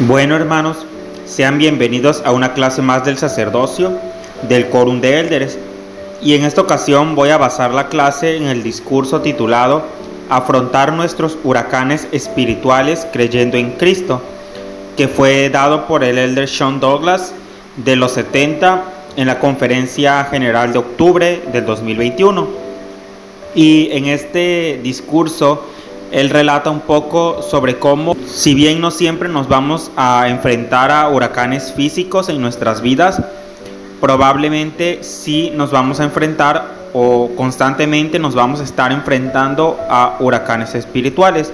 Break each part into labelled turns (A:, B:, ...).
A: Bueno, hermanos, sean bienvenidos a una clase más del sacerdocio del Quórum de Élderes. Y en esta ocasión voy a basar la clase en el discurso titulado Afrontar nuestros huracanes espirituales creyendo en Cristo, que fue dado por el Elder Sean Douglas de los 70 en la Conferencia General de octubre del 2021. Y en este discurso él relata un poco sobre cómo, si bien no siempre nos vamos a enfrentar a huracanes físicos en nuestras vidas, probablemente sí nos vamos a enfrentar o constantemente nos vamos a estar enfrentando a huracanes espirituales.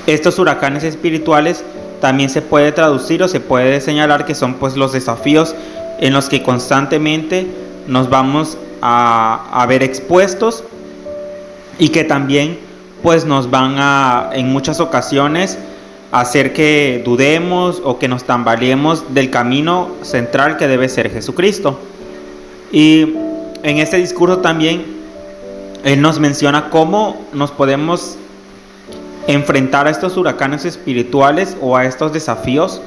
A: Estos huracanes espirituales también se puede traducir o se puede señalar que son pues los desafíos en los que constantemente nos vamos a ver expuestos y que también pues nos van a en muchas ocasiones hacer que dudemos o que nos tambaleemos del camino central que debe ser Jesucristo. Y en este discurso también él nos menciona cómo nos podemos enfrentar a estos huracanes espirituales o a estos desafíos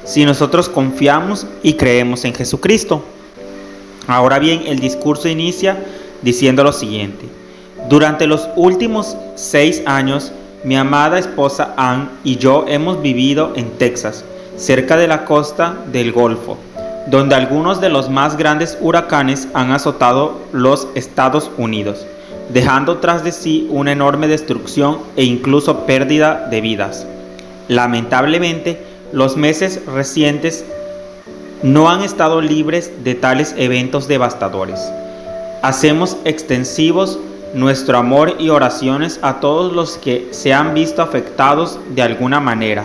A: si nosotros confiamos y creemos en Jesucristo. Ahora bien, el discurso inicia diciendo lo siguiente: durante los últimos 6 años, mi amada esposa Ann y yo hemos vivido en Texas, cerca de la costa del Golfo, donde algunos de los más grandes huracanes han azotado los Estados Unidos, dejando tras de sí una enorme destrucción e incluso pérdida de vidas. Lamentablemente, los meses recientes no han estado libres de tales eventos devastadores. Hacemos extensivos nuestro amor y oraciones a todos los que se han visto afectados de alguna manera.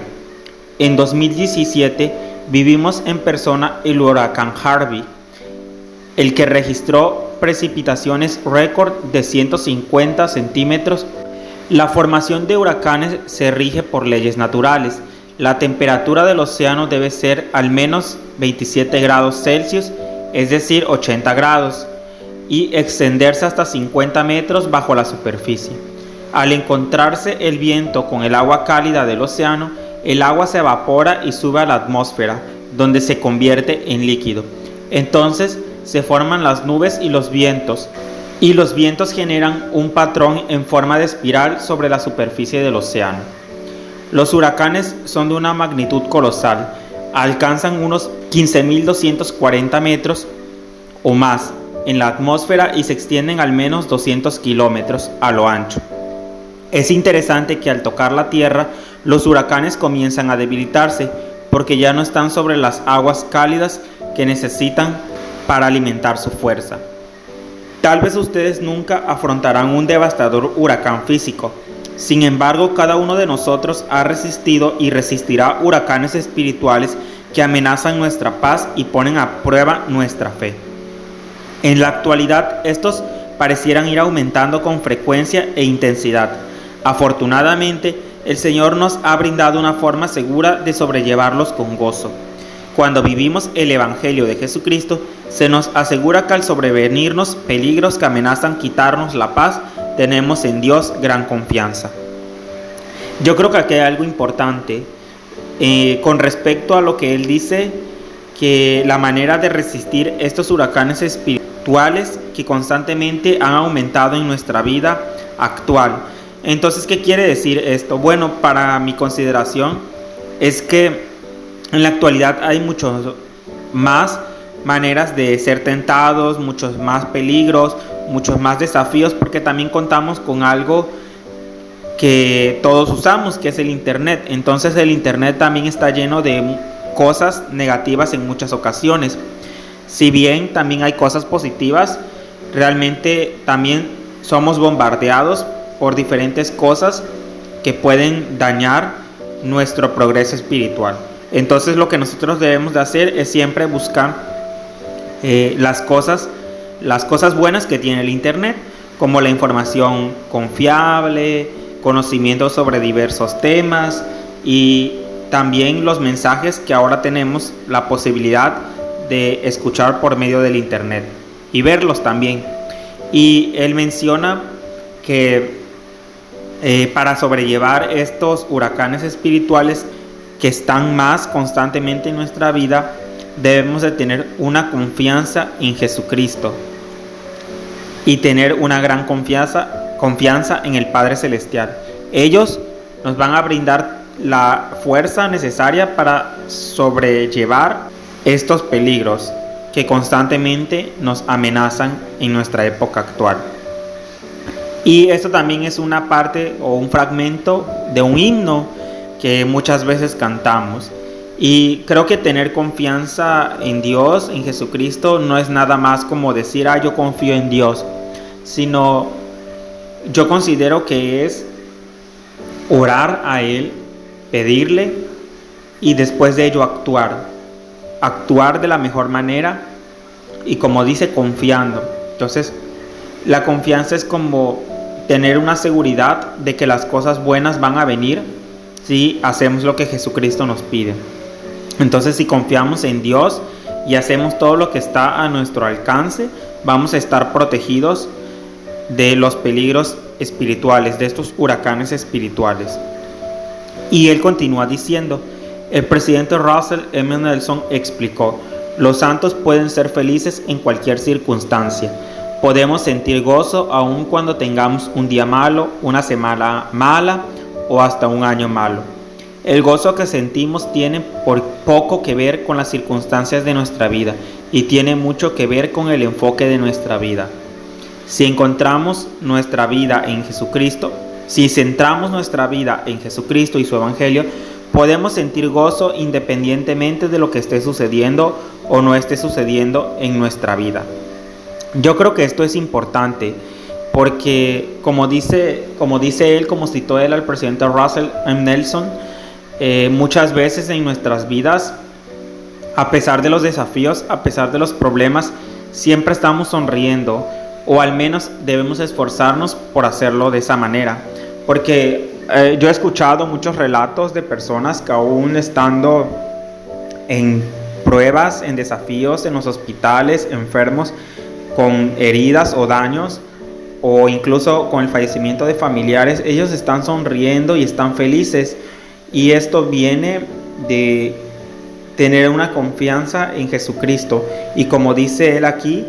A: En 2017 vivimos en persona el huracán Harvey, el que registró precipitaciones récord de 150 centímetros. La formación de huracanes se rige por leyes naturales. La temperatura del océano debe ser al menos 27 grados Celsius, es decir, 80 grados, y extenderse hasta 50 metros bajo la superficie. Al encontrarse el viento con el agua cálida del océano, el agua se evapora y sube a la atmósfera, donde se convierte en líquido. Entonces se forman las nubes y los vientos generan un patrón en forma de espiral sobre la superficie del océano. Los huracanes son de una magnitud colosal, alcanzan unos 15.240 metros o más en la atmósfera y se extienden al menos 200 kilómetros a lo ancho. Es interesante que al tocar la tierra, los huracanes comienzan a debilitarse porque ya no están sobre las aguas cálidas que necesitan para alimentar su fuerza. Tal vez ustedes nunca afrontarán un devastador huracán físico. Sin embargo, cada uno de nosotros ha resistido y resistirá huracanes espirituales que amenazan nuestra paz y ponen a prueba nuestra fe. En la actualidad, estos parecieran ir aumentando con frecuencia e intensidad. Afortunadamente, el Señor nos ha brindado una forma segura de sobrellevarlos con gozo. Cuando vivimos el Evangelio de Jesucristo, se nos asegura que al sobrevenirnos peligros que amenazan quitarnos la paz, tenemos en Dios gran confianza. Yo creo que aquí hay algo importante con respecto a lo que él dice, que la manera de resistir estos huracanes espirituales que constantemente han aumentado en nuestra vida actual. Entonces, ¿qué quiere decir esto? Bueno, para mi consideración es que en la actualidad hay muchas más maneras de ser tentados, muchos más peligros, muchos más desafíos, porque también contamos con algo que todos usamos, que es el Internet. Entonces el Internet también está lleno de cosas negativas en muchas ocasiones. Si bien también hay cosas positivas, realmente también somos bombardeados por diferentes cosas que pueden dañar nuestro progreso espiritual. Entonces lo que nosotros debemos de hacer es siempre buscar las cosas buenas que tiene el Internet, como la información confiable, conocimiento sobre diversos temas y también los mensajes que ahora tenemos la posibilidad de escuchar por medio del Internet y verlos también. Y él menciona que para sobrellevar estos huracanes espirituales que están más constantemente en nuestra vida, debemos de tener una confianza en Jesucristo y tener una gran confianza en el Padre Celestial. Ellos nos van a brindar la fuerza necesaria para sobrellevar estos peligros que constantemente nos amenazan en nuestra época actual. Y esto también es una parte o un fragmento de un himno que muchas veces cantamos. Y creo que tener confianza en Dios, en Jesucristo, no es nada más como decir, yo confío en Dios, sino yo considero que es orar a Él, pedirle y después de ello actuar de la mejor manera y, como dice, confiando. Entonces, la confianza es como tener una seguridad de que las cosas buenas van a venir si hacemos lo que Jesucristo nos pide. Entonces, si confiamos en Dios y hacemos todo lo que está a nuestro alcance, vamos a estar protegidos de los peligros espirituales, de estos huracanes espirituales. Y él continúa diciendo, el presidente Russell M. Nelson explicó, los santos pueden ser felices en cualquier circunstancia. Podemos sentir gozo aun cuando tengamos un día malo, una semana mala o hasta un año malo. El gozo que sentimos tiene por poco que ver con las circunstancias de nuestra vida y tiene mucho que ver con el enfoque de nuestra vida. Si encontramos nuestra vida en Jesucristo, si centramos nuestra vida en Jesucristo y su Evangelio, podemos sentir gozo independientemente de lo que esté sucediendo o no esté sucediendo en nuestra vida. Yo creo que esto es importante porque, como dice él, como citó él al presidente Russell M. Nelson, muchas veces en nuestras vidas, a pesar de los desafíos, a pesar de los problemas, siempre estamos sonriendo, o al menos debemos esforzarnos por hacerlo de esa manera. Porque yo he escuchado muchos relatos de personas que aún estando en pruebas, en desafíos, en los hospitales, enfermos, con heridas o daños, o incluso con el fallecimiento de familiares, ellos están sonriendo y están felices. Y esto viene de tener una confianza en Jesucristo. Y como dice él aquí,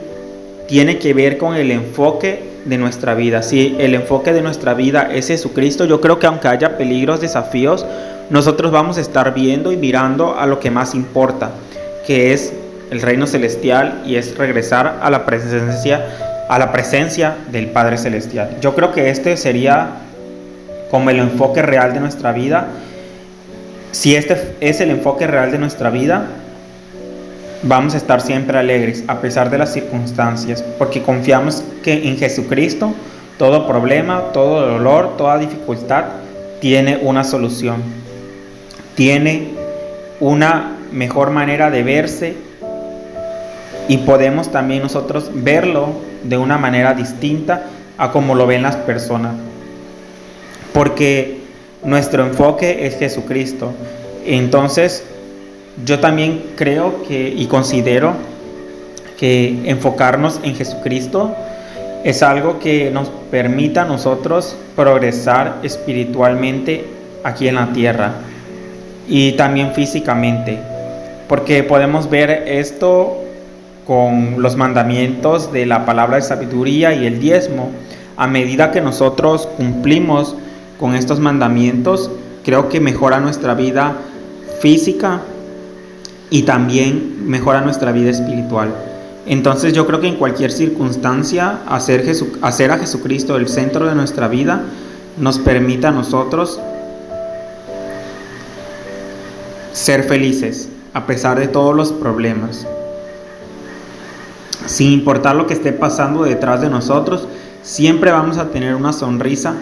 A: tiene que ver con el enfoque de nuestra vida. Si el enfoque de nuestra vida es Jesucristo, yo creo que aunque haya peligros, desafíos, nosotros vamos a estar viendo y mirando a lo que más importa, que es el reino celestial y es regresar a la presencia del Padre Celestial. Yo creo que este sería como el enfoque real de nuestra vida. Si este es el enfoque real de nuestra vida, vamos a estar siempre alegres a pesar de las circunstancias, porque confiamos que en Jesucristo todo problema, todo dolor, toda dificultad tiene una solución, tiene una mejor manera de verse, y podemos también nosotros verlo de una manera distinta a como lo ven las personas, porque nuestro enfoque es Jesucristo. Entonces yo también creo y considero que enfocarnos en Jesucristo es algo que nos permita a nosotros progresar espiritualmente aquí en la tierra y también físicamente, porque podemos ver esto con los mandamientos de la palabra de sabiduría y el diezmo. A medida que nosotros cumplimos con estos mandamientos, creo que mejora nuestra vida física y también mejora nuestra vida espiritual. Entonces yo creo que en cualquier circunstancia hacer a Jesucristo el centro de nuestra vida nos permite a nosotros ser felices a pesar de todos los problemas. Sin importar lo que esté pasando detrás de nosotros, siempre vamos a tener una sonrisa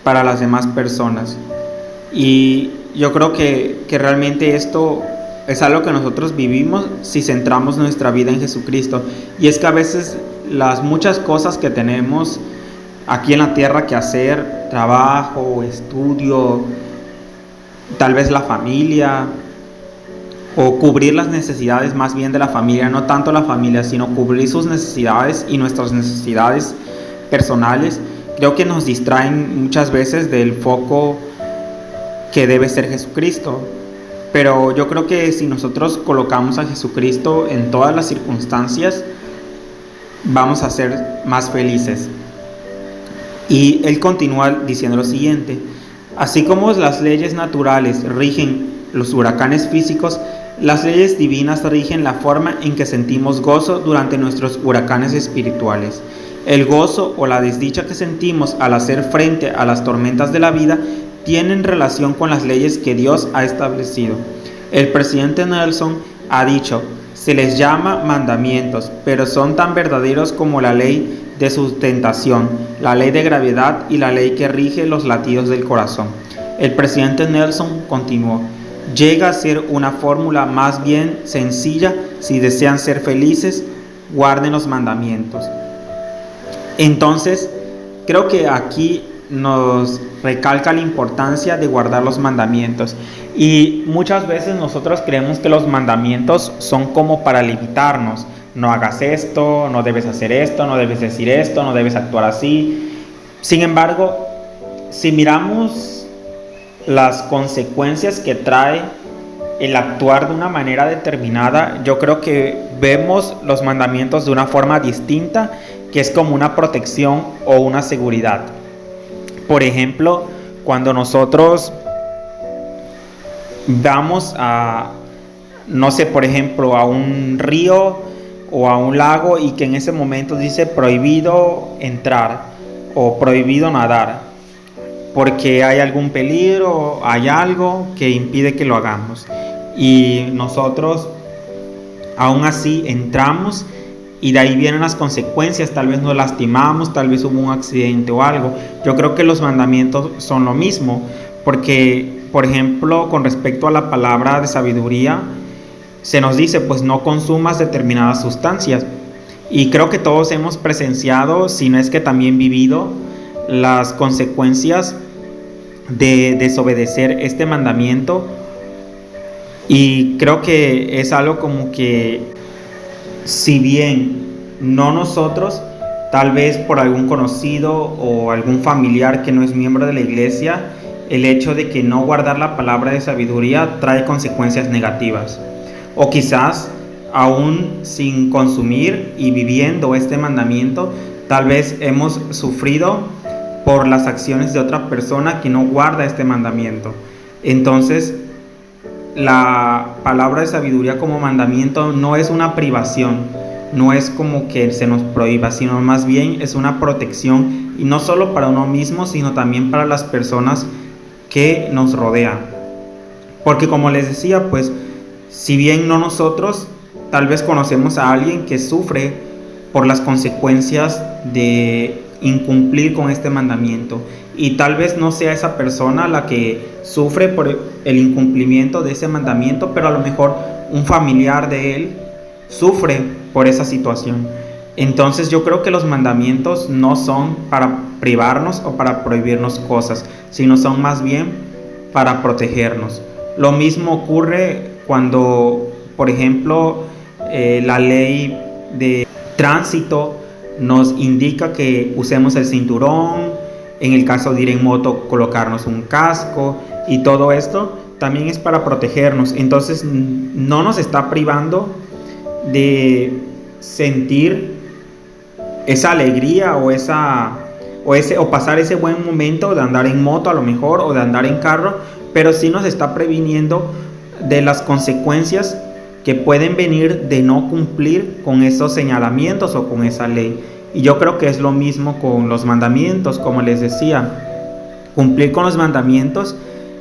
A: para las demás personas. Y yo creo que realmente esto es algo que nosotros vivimos si centramos nuestra vida en Jesucristo. Y es que a veces las muchas cosas que tenemos aquí en la tierra que hacer, trabajo, estudio, tal vez la familia, o cubrir las necesidades más bien de la familia, no tanto la familia, sino cubrir sus necesidades y nuestras necesidades personales, creo que nos distraen muchas veces del foco que debe ser Jesucristo. Pero yo creo que si nosotros colocamos a Jesucristo en todas las circunstancias, vamos a ser más felices. Y él continúa diciendo lo siguiente: así como las leyes naturales rigen los huracanes físicos, las leyes divinas rigen la forma en que sentimos gozo durante nuestros huracanes espirituales. El gozo o la desdicha que sentimos al hacer frente a las tormentas de la vida tienen relación con las leyes que Dios ha establecido. El presidente Nelson ha dicho: se les llama mandamientos, pero son tan verdaderos como la ley de sustentación, la ley de gravedad y la ley que rige los latidos del corazón. El presidente Nelson continuó: llega a ser una fórmula más bien sencilla. Si desean ser felices, guarden los mandamientos. Entonces, creo que aquí nos recalca la importancia de guardar los mandamientos. Y muchas veces nosotros creemos que los mandamientos son como para limitarnos. No hagas esto, no debes hacer esto, no debes decir esto, no debes actuar así. Sin embargo, si miramos las consecuencias que trae el actuar de una manera determinada, yo creo que vemos los mandamientos de una forma distinta, que es como una protección o una seguridad. Por ejemplo, cuando nosotros vamos a, no sé, por ejemplo, a un río o a un lago y que en ese momento dice prohibido entrar o prohibido nadar, porque hay algún peligro, hay algo que impide que lo hagamos. Y nosotros aún así entramos y de ahí vienen las consecuencias, tal vez nos lastimamos, tal vez hubo un accidente o algo. Yo creo que los mandamientos son lo mismo, porque, por ejemplo, con respecto a la palabra de sabiduría, se nos dice, pues no consumas determinadas sustancias. Y creo que todos hemos presenciado, si no es que también vivido, las consecuencias de desobedecer este mandamiento. Y creo que es algo como que, si bien no nosotros, tal vez por algún conocido o algún familiar que no es miembro de la iglesia, el hecho de que no guardar la palabra de sabiduría trae consecuencias negativas. O quizás, aún sin consumir y viviendo este mandamiento, tal vez hemos sufrido por las acciones de otra persona que no guarda este mandamiento. Entonces, la palabra de sabiduría como mandamiento no es una privación, no es como que se nos prohíba, sino más bien es una protección, y no solo para uno mismo, sino también para las personas que nos rodean. Porque como les decía, pues si bien no nosotros, tal vez conocemos a alguien que sufre por las consecuencias de incumplir con este mandamiento, y tal vez no sea esa persona la que sufre por el incumplimiento de ese mandamiento, pero a lo mejor un familiar de él sufre por esa situación. Entonces yo creo que los mandamientos no son para privarnos o para prohibirnos cosas, sino son más bien para protegernos. Lo mismo ocurre cuando, por ejemplo, la ley de tránsito nos indica que usemos el cinturón, en el caso de ir en moto, colocarnos un casco, y todo esto también es para protegernos. Entonces no nos está privando de sentir esa alegría o pasar ese buen momento de andar en moto a lo mejor, o de andar en carro, pero sí nos está previniendo de las consecuencias que pueden venir de no cumplir con esos señalamientos o con esa ley. Y yo creo que es lo mismo con los mandamientos. Como les decía, cumplir con los mandamientos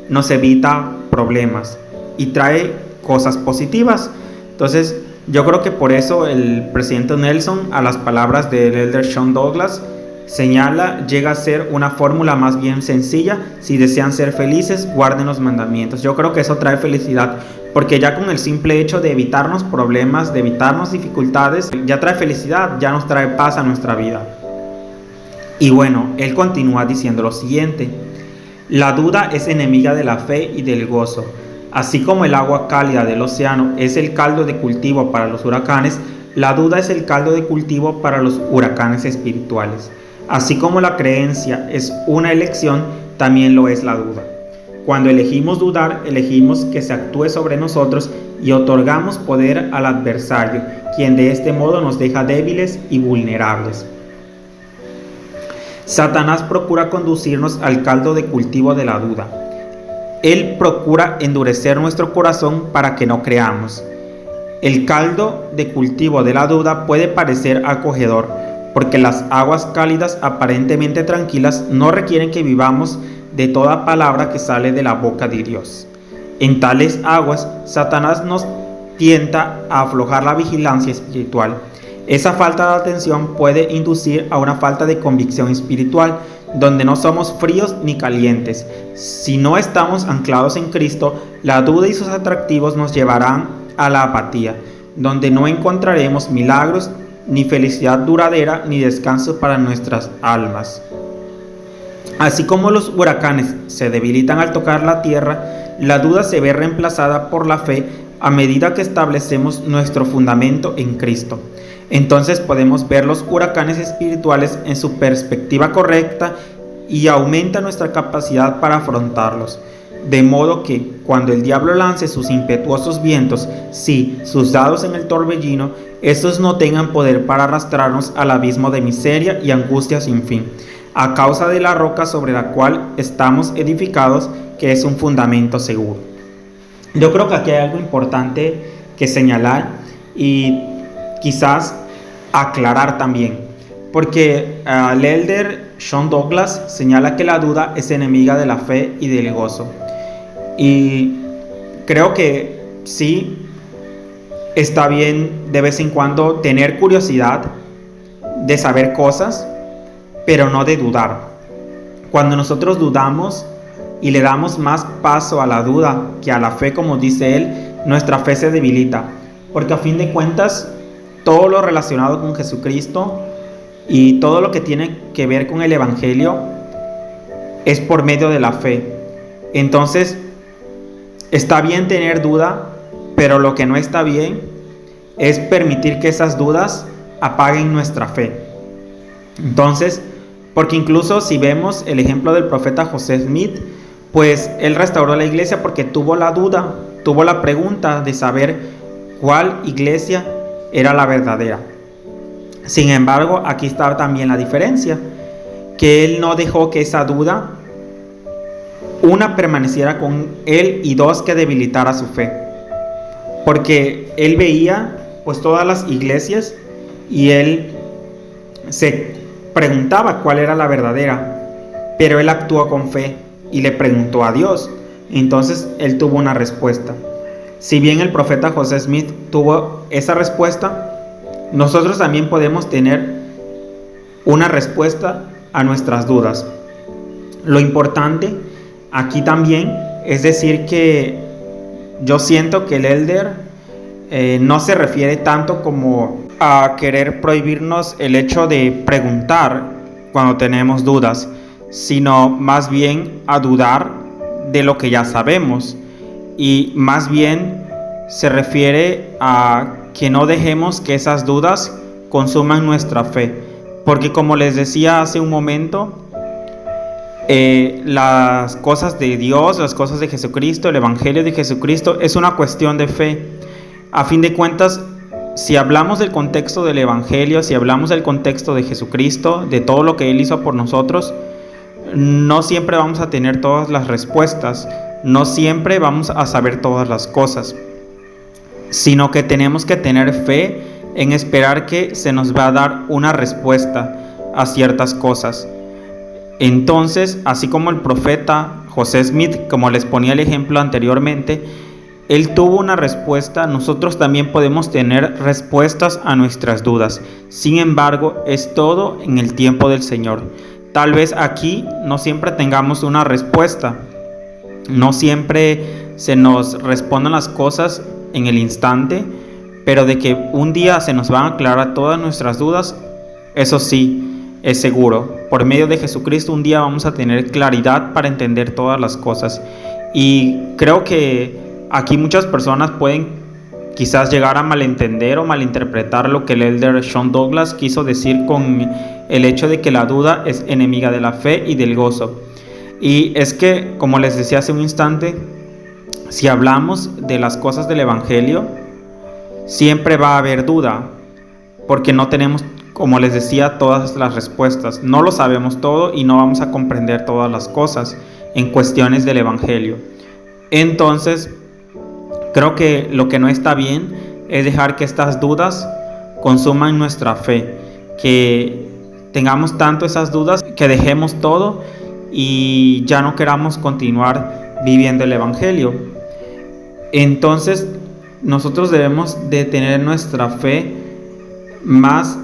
A: nos evita problemas y trae cosas positivas. Entonces yo creo que por eso el presidente Nelson, a las palabras del elder Sean Douglas, señala, llega a ser una fórmula más bien sencilla. Si desean ser felices, guarden los mandamientos. Yo creo que eso trae felicidad, porque ya con el simple hecho de evitarnos problemas, de evitarnos dificultades, ya trae felicidad, ya nos trae paz a nuestra vida. Y bueno, él continúa diciendo lo siguiente: la duda es enemiga de la fe y del gozo. Así como el agua cálida del océano es el caldo de cultivo para los huracanes, la duda es el caldo de cultivo para los huracanes espirituales. Así como la creencia es una elección, también lo es la duda. Cuando elegimos dudar, elegimos que se actúe sobre nosotros y otorgamos poder al adversario, quien de este modo nos deja débiles y vulnerables. Satanás procura conducirnos al caldo de cultivo de la duda. Él procura endurecer nuestro corazón para que no creamos. El caldo de cultivo de la duda puede parecer acogedor, porque las aguas cálidas aparentemente tranquilas no requieren que vivamos de toda palabra que sale de la boca de Dios. En tales aguas, Satanás nos tienta a aflojar la vigilancia espiritual. Esa falta de atención puede inducir a una falta de convicción espiritual, donde no somos fríos ni calientes. Si no estamos anclados en Cristo, la duda y sus atractivos nos llevarán a la apatía, donde no encontraremos milagros, ni felicidad duradera, ni descanso para nuestras almas. Así como los huracanes se debilitan al tocar la tierra, la duda se ve reemplazada por la fe a medida que establecemos nuestro fundamento en Cristo. Entonces podemos ver los huracanes espirituales en su perspectiva correcta y aumenta nuestra capacidad para afrontarlos. De modo que, cuando el diablo lance sus impetuosos vientos, sus dados en el torbellino, estos no tengan poder para arrastrarnos al abismo de miseria y angustia sin fin, a causa de la roca sobre la cual estamos edificados, que es un fundamento seguro. Yo creo que aquí hay algo importante que señalar y quizás aclarar también, porque el elder John Douglas señala que la duda es enemiga de la fe y del gozo. Y creo que sí, está bien de vez en cuando tener curiosidad de saber cosas, pero no de dudar. Cuando nosotros dudamos y le damos más paso a la duda que a la fe, como dice él, nuestra fe se debilita, porque a fin de cuentas todo lo relacionado con Jesucristo y todo lo que tiene que ver con el Evangelio es por medio de la fe. Entonces está bien tener duda, pero lo que no está bien es permitir que esas dudas apaguen nuestra fe. Entonces, porque incluso si vemos el ejemplo del profeta José Smith, pues él restauró la iglesia porque tuvo la duda, tuvo la pregunta de saber cuál iglesia era la verdadera. Sin embargo, aquí está también la diferencia, que él no dejó que esa duda, una, permaneciera con él, y dos, que debilitara su fe, porque él veía pues todas las iglesias y él se preguntaba cuál era la verdadera, pero él actuó con fe y le preguntó a Dios. Entonces él tuvo una respuesta. Si bien el profeta José Smith tuvo esa respuesta, nosotros también podemos tener una respuesta a nuestras dudas. Lo importante aquí también es decir que yo siento que el elder no se refiere tanto como a querer prohibirnos el hecho de preguntar cuando tenemos dudas, sino más bien a dudar de lo que ya sabemos, y más bien se refiere a que no dejemos que esas dudas consuman nuestra fe, porque como les decía hace un momento, las cosas de Dios, las cosas de Jesucristo, el Evangelio de Jesucristo es una cuestión de fe. A fin de cuentas, si hablamos del contexto del Evangelio, si hablamos del contexto de Jesucristo, de todo lo que Él hizo por nosotros, no siempre vamos a tener todas las respuestas, no siempre vamos a saber todas las cosas, sino que tenemos que tener fe en esperar que se nos va a dar una respuesta a ciertas cosas. Entonces, así como el profeta José Smith, como les ponía el ejemplo anteriormente, él tuvo una respuesta, nosotros también podemos tener respuestas a nuestras dudas. Sin embargo, es todo en el tiempo del Señor. Tal vez aquí no siempre tengamos una respuesta, no siempre se nos respondan las cosas en el instante, pero de que un día se nos van a aclarar todas nuestras dudas, eso sí, es seguro. Por medio de Jesucristo un día vamos a tener claridad para entender todas las cosas. Y creo que aquí muchas personas pueden quizás llegar a malentender o malinterpretar lo que el elder John Douglas quiso decir con el hecho de que la duda es enemiga de la fe y del gozo. Y es que, como les decía hace un instante, si hablamos de las cosas del Evangelio, siempre va a haber duda, porque no tenemos, como les decía, todas las respuestas. No lo sabemos todo y no vamos a comprender todas las cosas en cuestiones del Evangelio. Entonces, creo que lo que no está bien es dejar que estas dudas consuman nuestra fe, que tengamos tanto esas dudas que dejemos todo y ya no queramos continuar viviendo el Evangelio. Entonces, nosotros debemos de tener nuestra fe más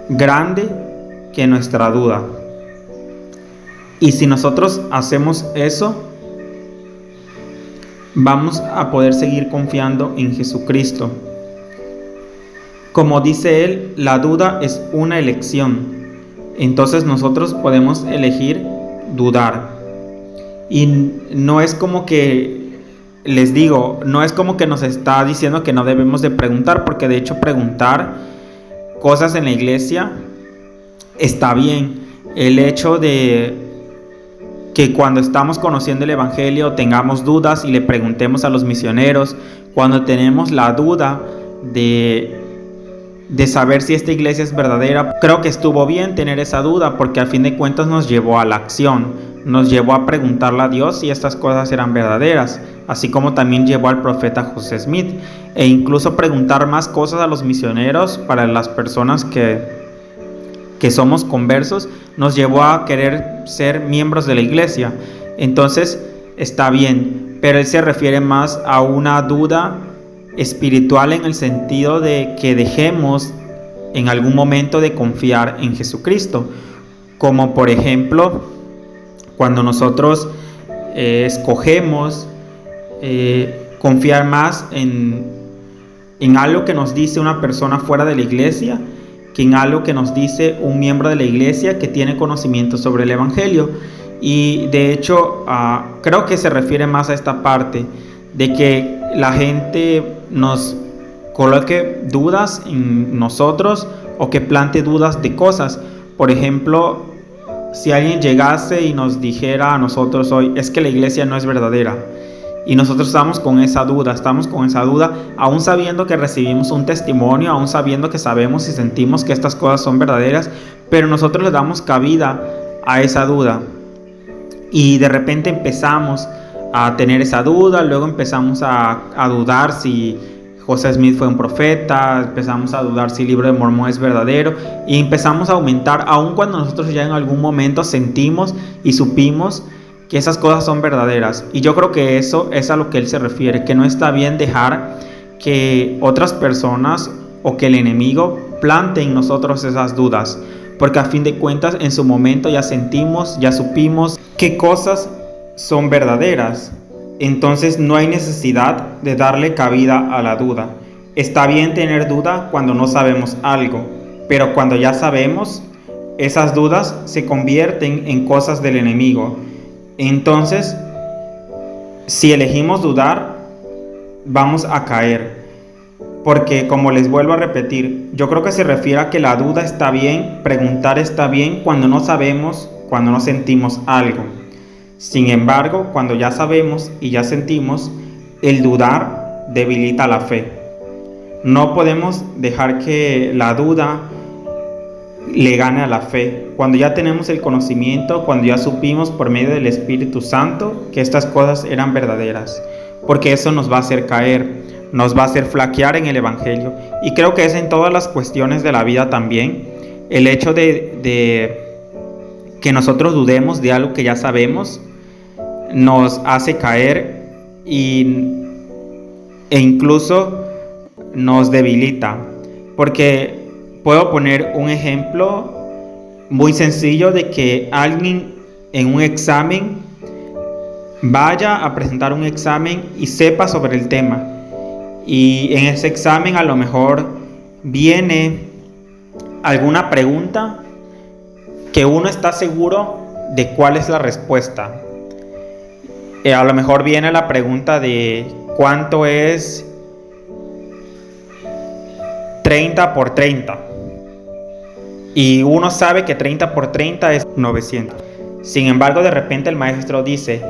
A: grande que nuestra duda. Y si nosotros hacemos eso, vamos a poder seguir confiando en Jesucristo. Como dice él, la duda es una elección. Entonces nosotros podemos elegir dudar. Y no es como que, les digo, no es como que nos está diciendo que no debemos de preguntar, porque de hecho preguntar cosas en la iglesia está bien. El hecho de que cuando estamos conociendo el Evangelio tengamos dudas y le preguntemos a los misioneros, cuando tenemos la duda de saber si esta iglesia es verdadera, creo que estuvo bien tener esa duda, porque al fin de cuentas nos llevó a la acción, nos llevó a preguntarle a Dios si estas cosas eran verdaderas, así como también llevó al profeta José Smith, e incluso preguntar más cosas a los misioneros para las personas que somos conversos, nos llevó a querer ser miembros de la iglesia. Entonces está bien, pero él se refiere más a una duda espiritual, en el sentido de que dejemos en algún momento de confiar en Jesucristo, como por ejemplo cuando nosotros escogemos confiar más en algo que nos dice una persona fuera de la iglesia que en algo que nos dice un miembro de la iglesia que tiene conocimiento sobre el Evangelio. Y de hecho creo que se refiere más a esta parte de que la gente nos coloque dudas en nosotros o que plante dudas de cosas. Por ejemplo, si alguien llegase y nos dijera a nosotros hoy, es que la iglesia no es verdadera, y nosotros estamos con esa duda, aún sabiendo que recibimos un testimonio, aún sabiendo que sabemos y sentimos que estas cosas son verdaderas, pero nosotros le damos cabida a esa duda. Y de repente empezamos a tener esa duda, luego empezamos a dudar si José Smith fue un profeta, empezamos a dudar si el libro de Mormón es verdadero, y empezamos a aumentar, aun cuando nosotros ya en algún momento sentimos y supimos que esas cosas son verdaderas. Y yo creo que eso es a lo que él se refiere, que no está bien dejar que otras personas o que el enemigo plante en nosotros esas dudas, porque a fin de cuentas en su momento ya sentimos, ya supimos qué cosas son verdaderas. Entonces no hay necesidad de darle cabida a la duda. Está bien tener duda cuando no sabemos algo, pero cuando ya sabemos, esas dudas se convierten en cosas del enemigo. Entonces, si elegimos dudar, vamos a caer. Porque, como les vuelvo a repetir, yo creo que se refiere a que la duda está bien, preguntar está bien cuando no sabemos, cuando no sentimos algo. Sin embargo, cuando ya sabemos y ya sentimos, el dudar debilita la fe. No podemos dejar que la duda le gane a la fe. Cuando ya tenemos el conocimiento, cuando ya supimos por medio del Espíritu Santo que estas cosas eran verdaderas, porque eso nos va a hacer caer, nos va a hacer flaquear en el Evangelio. Y creo que es en todas las cuestiones de la vida también. El hecho de que nosotros dudemos de algo que ya sabemos nos hace caer e incluso nos debilita. Porque puedo poner un ejemplo muy sencillo de que alguien en un examen vaya a presentar un examen y sepa sobre el tema, y en ese examen a lo mejor viene alguna pregunta que uno está seguro de cuál es la respuesta. A lo mejor viene la pregunta de ¿cuánto es 30 por 30? Y uno sabe que 30 por 30 es 900. Sin embargo, de repente el maestro dice,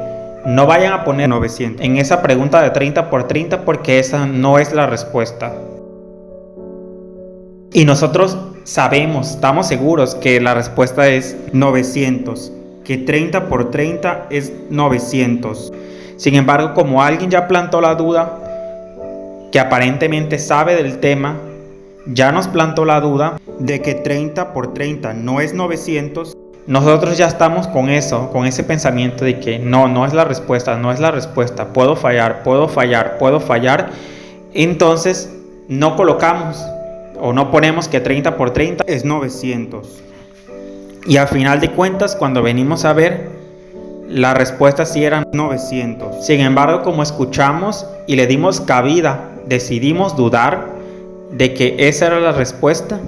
A: no vayan a poner 900 en esa pregunta de 30 por 30 porque esa no es la respuesta. Y nosotros sabemos, estamos seguros que la respuesta es 900, que 30 por 30 es 900. Sin embargo, como alguien ya plantó la duda, que aparentemente sabe del tema, ya nos plantó la duda de que 30 por 30 no es 900, nosotros ya estamos con eso, con ese pensamiento de que no es la respuesta, no es la respuesta, puedo fallar, entonces no colocamos o no ponemos que 30 por 30 es 900. Y al final de cuentas, cuando venimos a ver, la respuesta sí eran 900. Sin embargo, como escuchamos y le dimos cabida, decidimos dudar de que esa era la respuesta,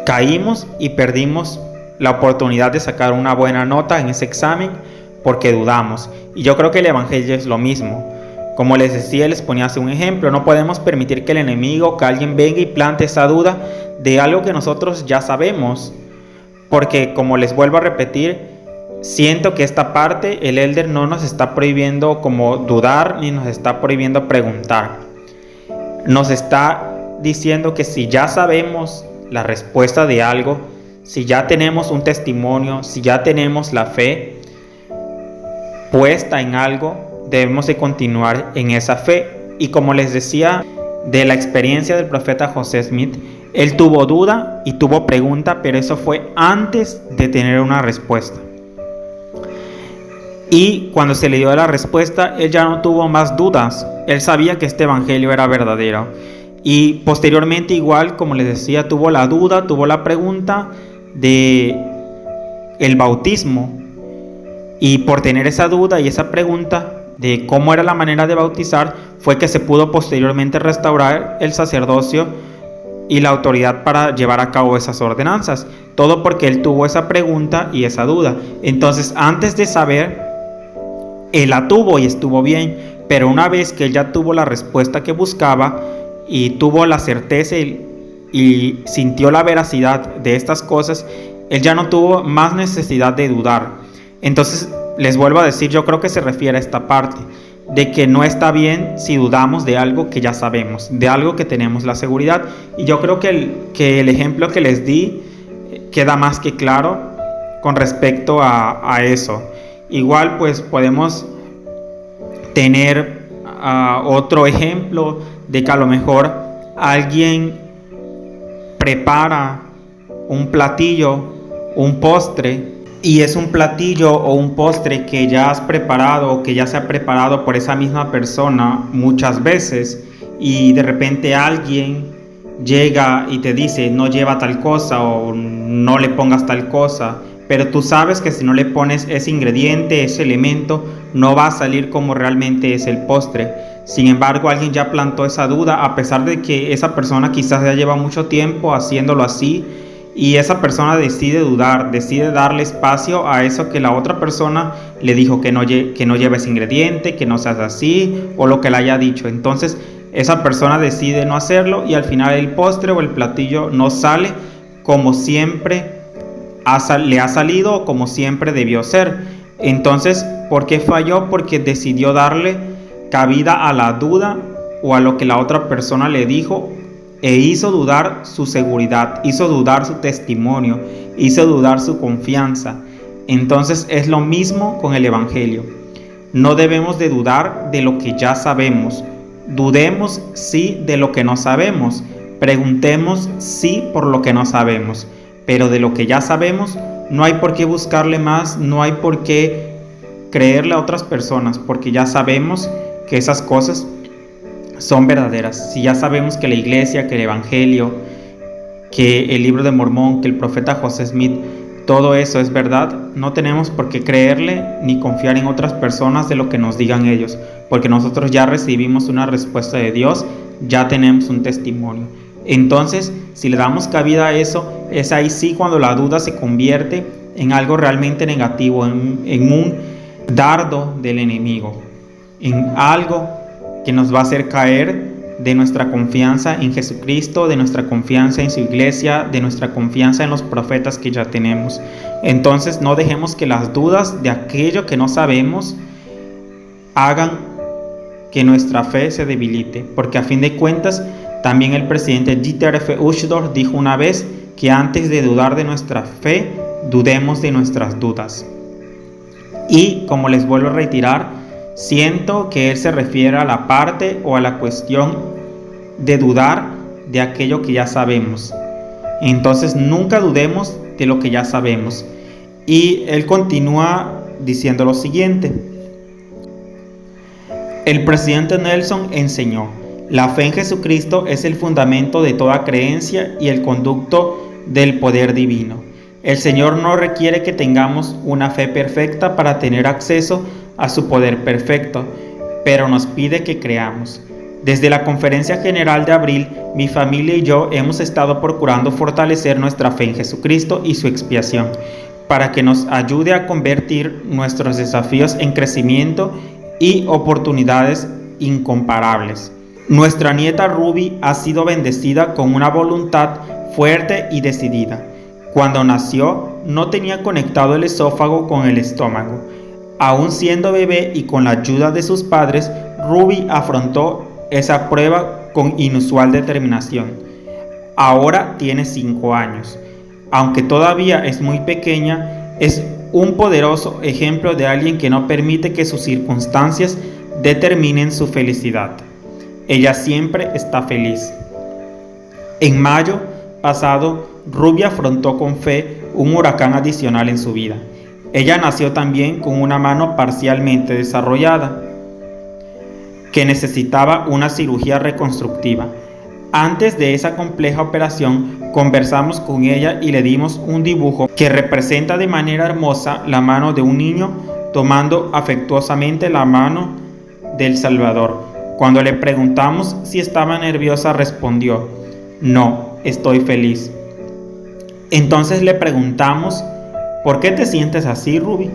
A: caímos y perdimos la oportunidad de sacar una buena nota en ese examen porque dudamos. Y yo creo que el evangelio es lo mismo. Como les decía, les ponía así un ejemplo. No podemos permitir que el enemigo, que alguien venga y plante esa duda de algo que nosotros ya sabemos. Porque, como les vuelvo a repetir, siento que esta parte, el Elder no nos está prohibiendo como dudar, ni nos está prohibiendo preguntar. Nos está diciendo que si ya sabemos la respuesta de algo, si ya tenemos un testimonio, si ya tenemos la fe puesta en algo, debemos de continuar en esa fe. Y como les decía, de la experiencia del profeta José Smith, él tuvo duda y tuvo pregunta, pero eso fue antes de tener una respuesta. Y cuando se le dio la respuesta, él ya no tuvo más dudas. Él sabía que este evangelio era verdadero. Y posteriormente, igual como les decía, tuvo la duda, tuvo la pregunta de el bautismo. Y por tener esa duda y esa pregunta de cómo era la manera de bautizar, fue que se pudo posteriormente restaurar el sacerdocio y la autoridad para llevar a cabo esas ordenanzas. Todo porque él tuvo esa pregunta y esa duda. Entonces, antes de saber, él la tuvo y estuvo bien. Pero una vez que él ya tuvo la respuesta que buscaba y tuvo la certeza y sintió la veracidad de estas cosas, él ya no tuvo más necesidad de dudar. Entonces, les vuelvo a decir, yo creo que se refiere a esta parte, de que no está bien si dudamos de algo que ya sabemos, de algo que tenemos la seguridad. Y yo creo que el ejemplo que les di queda más que claro con respecto a eso. Igual pues podemos tener otro ejemplo de que a lo mejor alguien prepara un platillo, un postre, y es un platillo o un postre que ya has preparado o que ya se ha preparado por esa misma persona muchas veces, y de repente alguien llega y te dice no lleva tal cosa o no le pongas tal cosa, pero tú sabes que si no le pones ese ingrediente, ese elemento, no va a salir como realmente es el postre. Sin embargo, alguien ya plantó esa duda, a pesar de que esa persona quizás ya lleva mucho tiempo haciéndolo así, y esa persona decide dudar, decide darle espacio a eso que la otra persona le dijo que no lleve ese ingrediente, que no se hace así, o lo que le haya dicho. Entonces esa persona decide no hacerlo y al final el postre o el platillo no sale como siempre le ha salido o como siempre debió ser. Entonces, ¿por qué falló? Porque decidió darle cabida a la duda o a lo que la otra persona le dijo, e hizo dudar su seguridad, hizo dudar su testimonio, hizo dudar su confianza. Entonces es lo mismo con el evangelio. No debemos de dudar de lo que ya sabemos. Dudemos sí de lo que no sabemos. Preguntemos sí por lo que no sabemos. Pero de lo que ya sabemos, no hay por qué buscarle más, no hay por qué creerle a otras personas, porque ya sabemos que esas cosas son verdaderas. Si ya sabemos que la iglesia, que el evangelio, que el libro de Mormón, que el profeta José Smith, todo eso es verdad, no tenemos por qué creerle ni confiar en otras personas de lo que nos digan ellos, porque nosotros ya recibimos una respuesta de Dios, ya tenemos un testimonio. Entonces, si le damos cabida a eso, es ahí sí cuando la duda se convierte en algo realmente negativo, en un dardo del enemigo, en algo que nos va a hacer caer de nuestra confianza en Jesucristo, de nuestra confianza en su iglesia, de nuestra confianza en los profetas que ya tenemos. Entonces no dejemos que las dudas de aquello que no sabemos hagan que nuestra fe se debilite, porque a fin de cuentas también el presidente Dieter F. Uchtdorf dijo una vez que antes de dudar de nuestra fe, dudemos de nuestras dudas. Y como les vuelvo a reiterar, siento que él se refiere a la parte o a la cuestión de dudar de aquello que ya sabemos. Entonces nunca dudemos de lo que ya sabemos. Y él continúa diciendo lo siguiente: el presidente Nelson enseñó: la fe en Jesucristo es el fundamento de toda creencia y el conducto del poder divino. El Señor no requiere que tengamos una fe perfecta para tener acceso a su poder perfecto, pero nos pide que creamos. Desde la Conferencia General de abril, mi familia y yo hemos estado procurando fortalecer nuestra fe en Jesucristo y su expiación, para que nos ayude a convertir nuestros desafíos en crecimiento y oportunidades incomparables. Nuestra nieta Ruby ha sido bendecida con una voluntad fuerte y decidida. Cuando nació, no tenía conectado el esófago con el estómago. Aún siendo bebé y con la ayuda de sus padres, Ruby afrontó esa prueba con inusual determinación. Ahora tiene 5 años. Aunque todavía es muy pequeña, es un poderoso ejemplo de alguien que no permite que sus circunstancias determinen su felicidad. Ella siempre está feliz. En mayo pasado, Ruby afrontó con fe un huracán adicional en su vida. Ella nació también con una mano parcialmente desarrollada, que necesitaba una cirugía reconstructiva. Antes de esa compleja operación, conversamos con ella y le dimos un dibujo que representa de manera hermosa la mano de un niño tomando afectuosamente la mano del Salvador. Cuando le preguntamos si estaba nerviosa, respondió: no, estoy feliz. Entonces le preguntamos: ¿por qué te sientes así, Ruby?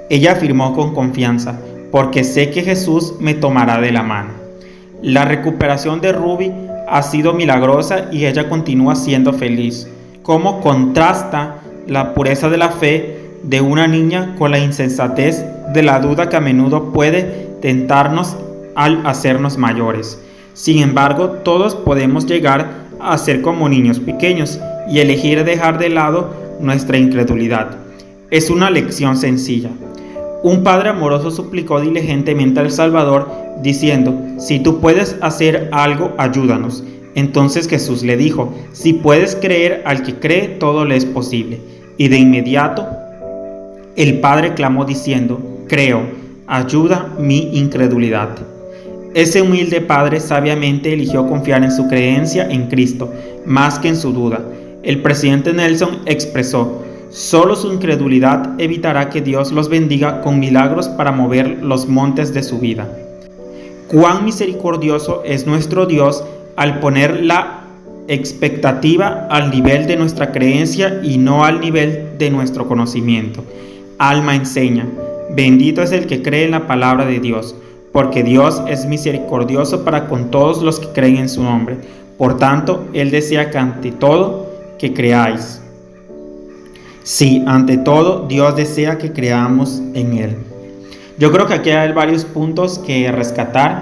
A: Ella afirmó con confianza: porque sé que Jesús me tomará de la mano. La recuperación de Ruby ha sido milagrosa y ella continúa siendo feliz. ¿Cómo contrasta la pureza de la fe de una niña con la insensatez de la duda que a menudo puede tentarnos al hacernos mayores? Sin embargo, todos podemos llegar a ser como niños pequeños y elegir dejar de lado nuestra incredulidad. Es una lección sencilla. Un padre amoroso suplicó diligentemente al Salvador, diciendo: si tú puedes hacer algo, ayúdanos. Entonces Jesús le dijo: si puedes creer al que cree, todo le es posible. Y de inmediato el padre clamó diciendo: creo, ayuda mi incredulidad. Ese humilde padre sabiamente eligió confiar en su creencia en Cristo, más que en su duda. El presidente Nelson expresó: solo su incredulidad evitará que Dios los bendiga con milagros para mover los montes de su vida. Cuán misericordioso es nuestro Dios al poner la expectativa al nivel de nuestra creencia y no al nivel de nuestro conocimiento. Alma, enseña: bendito es el que cree en la palabra de Dios, porque Dios es misericordioso para con todos los que creen en su nombre. Por tanto, Él desea que ante todo que creáis. Sí, ante todo, Dios desea que creamos en Él. Yo creo que aquí hay varios puntos que rescatar,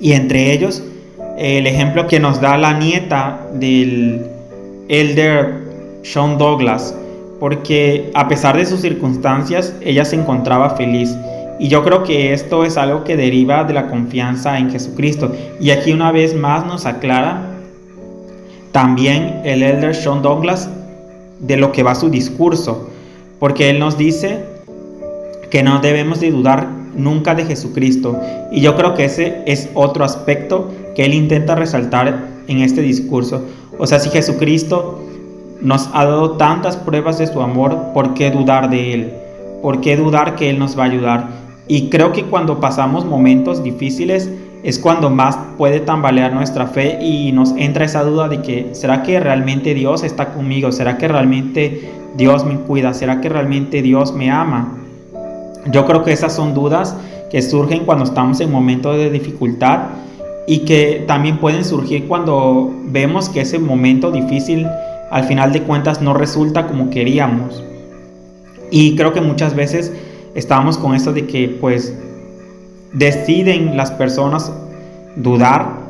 A: y entre ellos, el ejemplo que nos da la nieta del elder Sean Douglas, porque a pesar de sus circunstancias, ella se encontraba feliz. Y yo creo que esto es algo que deriva de la confianza en Jesucristo. Y aquí una vez más nos aclara también el elder Sean Douglas de lo que va su discurso, porque él nos dice que no debemos de dudar nunca de Jesucristo. Y yo creo que ese es otro aspecto que él intenta resaltar en este discurso. O sea, si Jesucristo nos ha dado tantas pruebas de su amor, ¿por qué dudar de Él? ¿Por qué dudar que Él nos va a ayudar? Y creo que cuando pasamos momentos difíciles es cuando más puede tambalear nuestra fe y nos entra esa duda de que ¿será que realmente Dios está conmigo? ¿Será que realmente Dios me cuida? ¿Será que realmente Dios me ama? Yo creo que esas son dudas que surgen cuando estamos en momentos de dificultad, y que también pueden surgir cuando vemos que ese momento difícil al final de cuentas no resulta como queríamos. Y creo que muchas veces estamos con esto de que pues deciden las personas dudar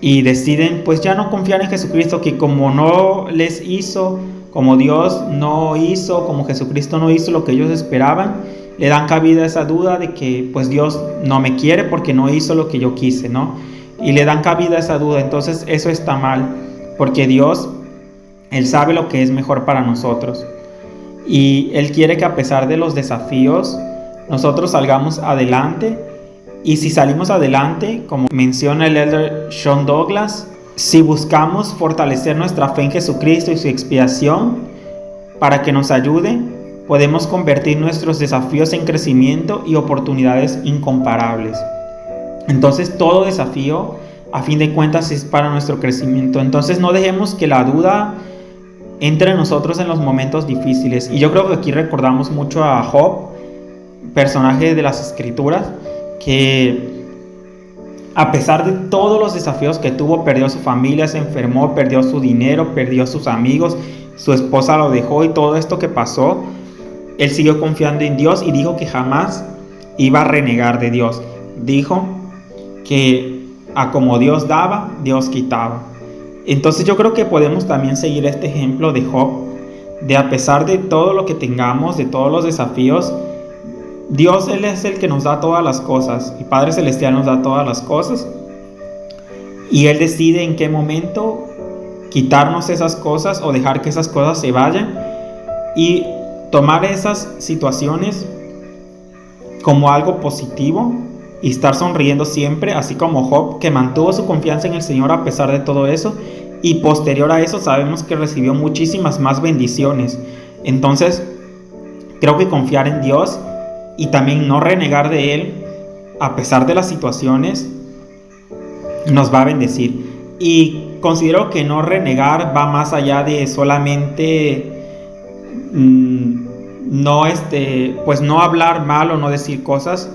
A: y deciden pues ya no confiar en Jesucristo, que como no les hizo, como Dios no hizo, como Jesucristo no hizo lo que ellos esperaban, le dan cabida a esa duda de que pues Dios no me quiere porque no hizo lo que yo quise, ¿no? Y le dan cabida a esa duda. Entonces eso está mal, porque Dios, Él sabe lo que es mejor para nosotros. Y Él quiere que a pesar de los desafíos, nosotros salgamos adelante. Y si salimos adelante, como menciona el elder Sean Douglas, si buscamos fortalecer nuestra fe en Jesucristo y su expiación para que nos ayude, podemos convertir nuestros desafíos en crecimiento y oportunidades incomparables. Entonces todo desafío, a fin de cuentas, es para nuestro crecimiento. Entonces no dejemos que la duda entre nosotros en los momentos difíciles. Y yo creo que aquí recordamos mucho a Job, personaje de las Escrituras, que a pesar de todos los desafíos que tuvo, perdió su familia, se enfermó, perdió su dinero, perdió sus amigos, su esposa lo dejó y todo esto que pasó, él siguió confiando en Dios y dijo que jamás iba a renegar de Dios. Dijo que a como Dios daba, Dios quitaba. Entonces yo creo que podemos también seguir este ejemplo de Job, de a pesar de todo lo que tengamos, de todos los desafíos, Dios, Él es el que nos da todas las cosas. El Padre Celestial nos da todas las cosas. Y Él decide en qué momento quitarnos esas cosas o dejar que esas cosas se vayan. Y tomar esas situaciones como algo positivo y estar sonriendo siempre, así como Job, que mantuvo su confianza en el Señor a pesar de todo eso. Y posterior a eso sabemos que recibió muchísimas más bendiciones. Entonces, creo que confiar en Dios y también no renegar de Él a pesar de las situaciones nos va a bendecir. Y considero que no renegar va más allá de solamente pues no hablar mal o no decir cosas,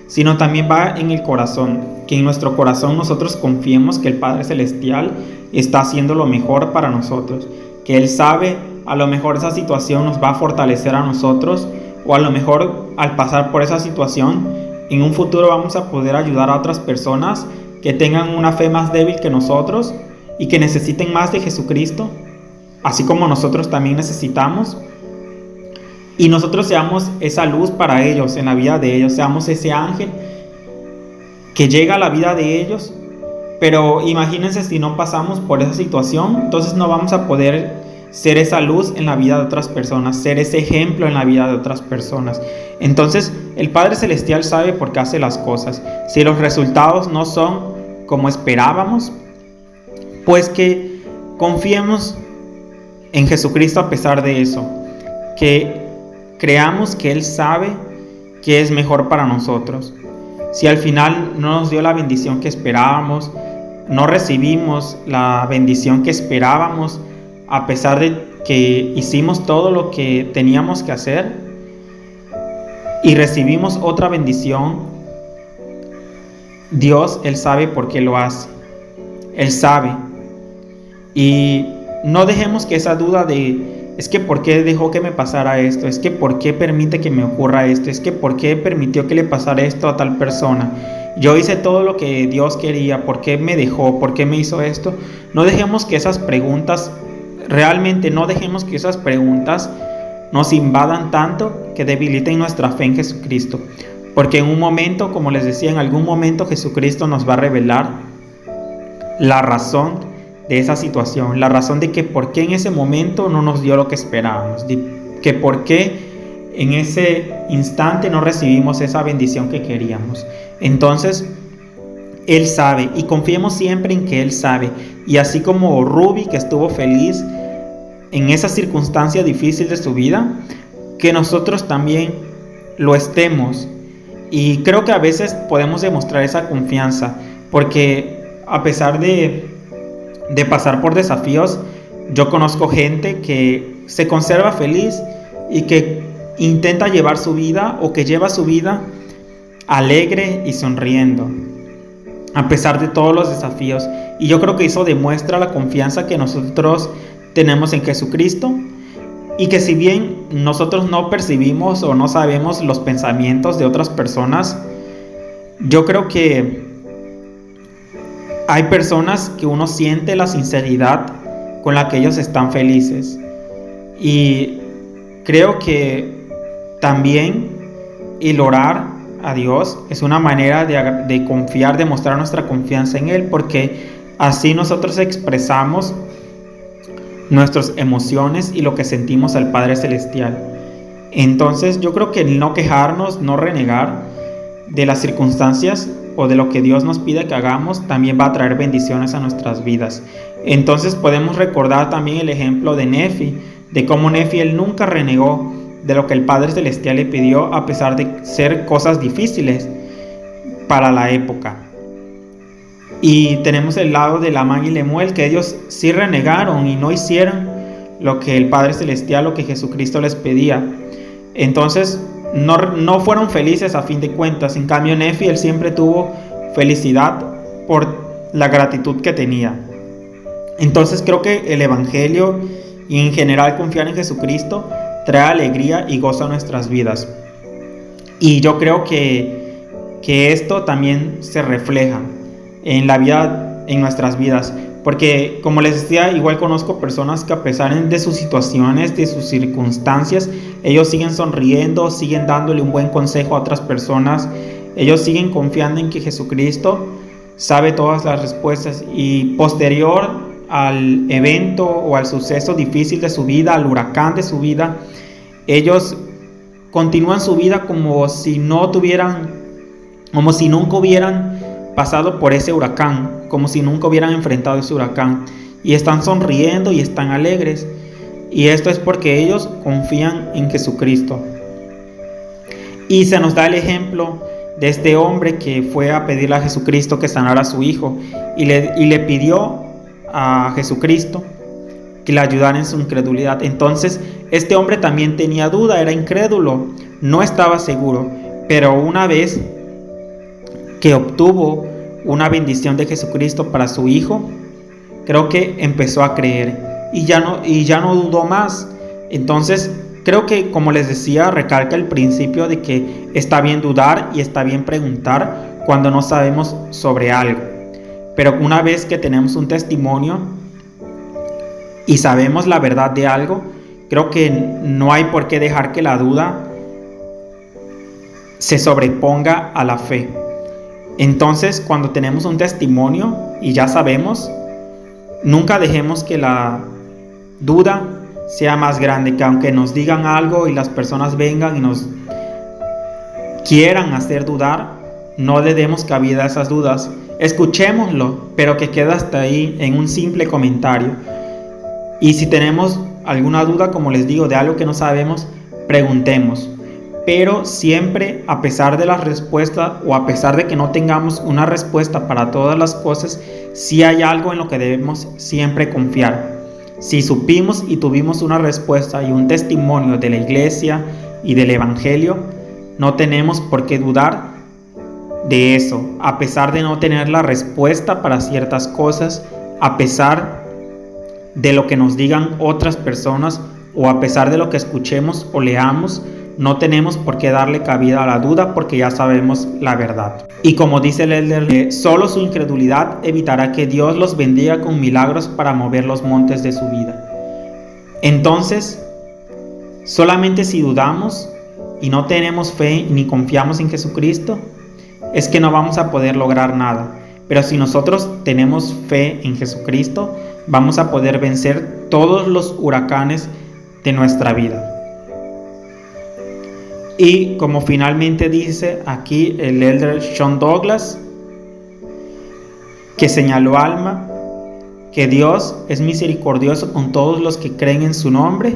A: sino también va en el corazón, que en nuestro corazón nosotros confiemos que el Padre Celestial está haciendo lo mejor para nosotros, que Él sabe, a lo mejor esa situación nos va a fortalecer a nosotros, o a lo mejor al pasar por esa situación, en un futuro vamos a poder ayudar a otras personas que tengan una fe más débil que nosotros y que necesiten más de Jesucristo, así como nosotros también necesitamos. Y nosotros seamos esa luz para ellos, en la vida de ellos, seamos ese ángel que llega a la vida de ellos. Pero imagínense si no pasamos por esa situación, entonces no vamos a poder ser esa luz en la vida de otras personas, ser ese ejemplo en la vida de otras personas. Entonces el Padre Celestial sabe por qué hace las cosas. Si los resultados no son como esperábamos, pues que confiemos en Jesucristo a pesar de eso, que creamos que Él sabe que es mejor para nosotros. Si al final no nos dio la bendición que esperábamos, no recibimos la bendición que esperábamos, a pesar de que hicimos todo lo que teníamos que hacer y recibimos otra bendición, Dios, Él sabe por qué lo hace. Él sabe. Y no dejemos que esa duda de es que ¿por qué dejó que me pasara esto? Es que ¿por qué permite que me ocurra esto? Es que ¿por qué permitió que le pasara esto a tal persona? Yo hice todo lo que Dios quería, ¿por qué me dejó? ¿Por qué me hizo esto? No dejemos que esas preguntas, realmente no dejemos que esas preguntas nos invadan tanto que debiliten nuestra fe en Jesucristo. Porque en un momento, como les decía, en algún momento Jesucristo nos va a revelar la razón de esa situación, la razón de que por qué en ese momento no nos dio lo que esperábamos, que por qué en ese instante no recibimos esa bendición que queríamos. Entonces, Él sabe y confiemos siempre en que Él sabe. Y así como Ruby, que estuvo feliz en esa circunstancia difícil de su vida, que nosotros también lo estemos. Y creo que a veces podemos demostrar esa confianza, porque a pesar de pasar por desafíos, yo conozco gente que se conserva feliz y que intenta llevar su vida o que lleva su vida alegre y sonriendo. a pesar de todos los desafíos. Y yo creo que eso demuestra la confianza que nosotros tenemos en Jesucristo, y que si bien nosotros no percibimos o no sabemos los pensamientos de otras personas, yo creo que hay personas que uno siente la sinceridad con la que ellos están felices. Y creo que también el orar a Dios es una manera de confiar, de mostrar nuestra confianza en Él, porque así nosotros expresamos nuestras emociones y lo que sentimos al Padre Celestial. Entonces yo creo que el no quejarnos, no renegar de las circunstancias o de lo que Dios nos pide que hagamos, también va a traer bendiciones a nuestras vidas. Entonces podemos recordar también el ejemplo de Nefi, de cómo Nefi, él nunca renegó de lo que el Padre Celestial le pidió, a pesar de ser cosas difíciles para la época. Y tenemos el lado de Lamán y Lemuel, que ellos sí renegaron y no hicieron lo que el Padre Celestial, lo que Jesucristo les pedía. Entonces no fueron felices a fin de cuentas. En cambio Nefi, él siempre tuvo felicidad por la gratitud que tenía. Entonces creo que el Evangelio y en general confiar en Jesucristo trae alegría y gozo a nuestras vidas. Y yo creo que esto también se refleja en la vida, en nuestras vidas, porque como les decía, igual conozco personas que a pesar de sus situaciones, de sus circunstancias, ellos siguen sonriendo, siguen dándole un buen consejo a otras personas, ellos siguen confiando en que Jesucristo sabe todas las respuestas, y posterior al evento o al suceso difícil de su vida, al huracán de su vida, ellos continúan su vida como si nunca hubieran pasado por ese huracán, como si nunca hubieran enfrentado ese huracán, y están sonriendo y están alegres. Y esto es porque ellos confían en Jesucristo. Y se nos da el ejemplo de este hombre que fue a pedirle a Jesucristo que sanara a su hijo, y le pidió a Jesucristo que le ayudara en su incredulidad. Entonces este hombre también tenía duda, era incrédulo, no estaba seguro, pero una vez que obtuvo una bendición de Jesucristo para su hijo, creo que empezó a creer y ya no dudó más. Entonces creo que, como les decía, recalca el principio de que está bien dudar y está bien preguntar cuando no sabemos sobre algo, pero una vez que tenemos un testimonio y sabemos la verdad de algo, creo que no hay por qué dejar que la duda se sobreponga a la fe. Entonces, cuando tenemos un testimonio y ya sabemos, nunca dejemos que la duda sea más grande, que aunque nos digan algo y las personas vengan y nos quieran hacer dudar, no le demos cabida a esas dudas. Escuchémoslo, pero que quede hasta ahí, en un simple comentario. Y si tenemos alguna duda, como les digo, de algo que no sabemos, preguntemos. Pero siempre, a pesar de la respuesta o a pesar de que no tengamos una respuesta para todas las cosas, sí hay algo en lo que debemos siempre confiar. Si supimos y tuvimos una respuesta y un testimonio de la iglesia y del Evangelio, no tenemos por qué dudar de eso, a pesar de no tener la respuesta para ciertas cosas, a pesar de lo que nos digan otras personas o a pesar de lo que escuchemos o leamos. No tenemos por qué darle cabida a la duda, porque ya sabemos la verdad. Y como dice el elder, solo su incredulidad evitará que Dios los bendiga con milagros para mover los montes de su vida. Entonces, solamente si dudamos y no tenemos fe ni confiamos en Jesucristo, es que no vamos a poder lograr nada. Pero si nosotros tenemos fe en Jesucristo, vamos a poder vencer todos los huracanes de nuestra vida. Y como finalmente dice aquí el elder Sean Douglas, que señaló Alma, que Dios es misericordioso con todos los que creen en su nombre